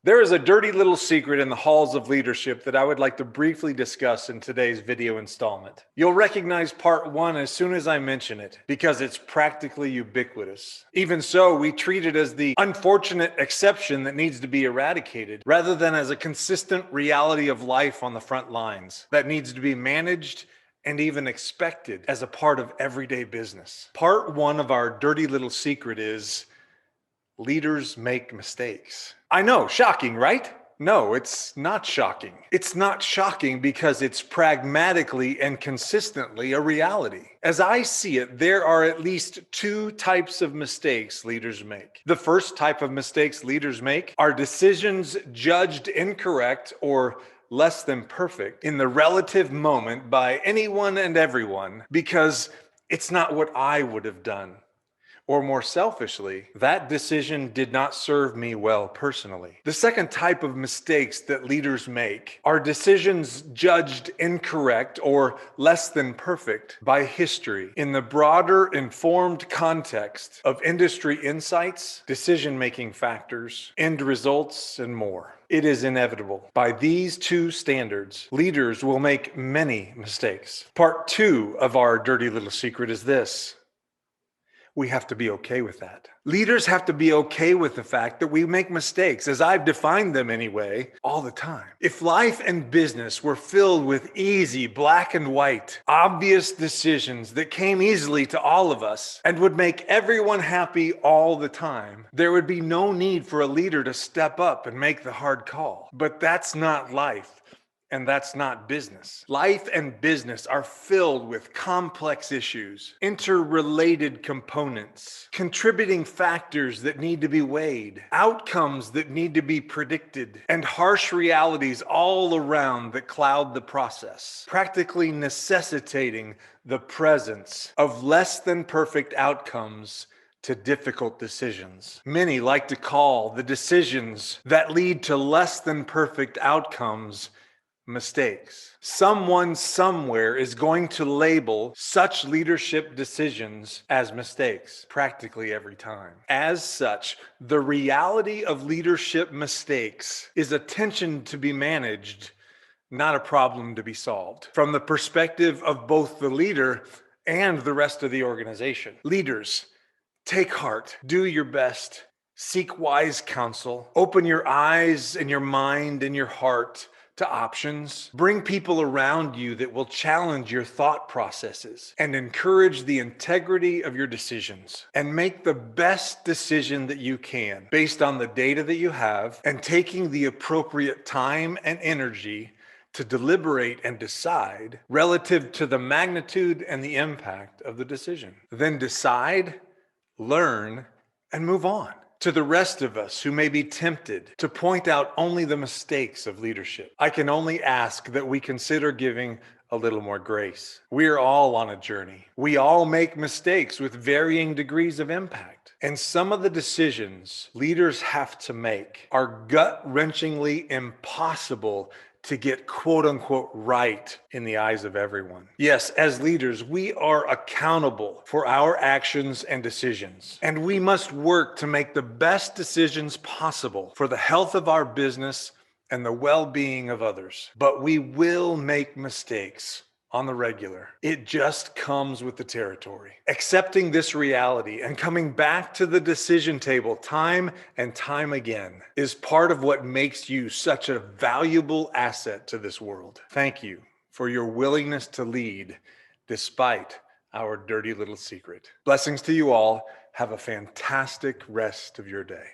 There is a dirty little secret in the halls of leadership that I would like to briefly discuss in today's video installment. You'll recognize part one as soon as I mention it, because it's practically ubiquitous. Even so, we treat it as the unfortunate exception that needs to be eradicated, rather than as a consistent reality of life on the front lines that needs to be managed and even expected as a part of everyday business. Part one of our dirty little secret is leaders make mistakes. I know, shocking, right? No, it's not shocking. It's not shocking because it's pragmatically and consistently a reality. As I see it, there are at least two types of mistakes leaders make. The first type of mistakes leaders make are decisions judged incorrect or less than perfect in the relative moment by anyone and everyone because it's not what I would have done. Or more selfishly, that decision did not serve me well personally. The second type of mistakes that leaders make are decisions judged incorrect or less than perfect by history in the broader informed context of industry insights, decision-making factors, end results, and more. It is inevitable. By these two standards, leaders will make many mistakes. Part two of our dirty little secret is this. We have to be okay with that. Leaders have to be okay with the fact that we make mistakes, as I've defined them anyway, all the time. If life and business were filled with easy, black and white, obvious decisions that came easily to all of us and would make everyone happy all the time, there would be no need for a leader to step up and make the hard call. But that's not life. And that's not business. Life and business are filled with complex issues, interrelated components, contributing factors that need to be weighed, outcomes that need to be predicted, and harsh realities all around that cloud the process, practically necessitating the presence of less than perfect outcomes to difficult decisions. Many like to call the decisions that lead to less than perfect outcomes mistakes. Someone somewhere is going to label such leadership decisions as mistakes practically every time. As such, the reality of leadership mistakes is a tension to be managed, not a problem to be solved, from the perspective of both the leader and the rest of the organization. Leaders, take heart, do your best, seek wise counsel, open your eyes and your mind and your heart to options. Bring people around you that will challenge your thought processes and encourage the integrity of your decisions. And make the best decision that you can based on the data that you have and taking the appropriate time and energy to deliberate and decide relative to the magnitude and the impact of the decision. Then decide, learn, and move on. To the rest of us who may be tempted to point out only the mistakes of leadership, I can only ask that we consider giving a little more grace. We are all on a journey. We all make mistakes with varying degrees of impact. And some of the decisions leaders have to make are gut-wrenchingly impossible to get quote unquote right in the eyes of everyone. Yes, as leaders, we are accountable for our actions and decisions, and we must work to make the best decisions possible for the health of our business and the well-being of others. But we will make mistakes on the regular. It just comes with the territory. Accepting this reality and coming back to the decision table time and time again is part of what makes you such a valuable asset to this world. Thank you for your willingness to lead despite our dirty little secret. Blessings to you all. Have a fantastic rest of your day.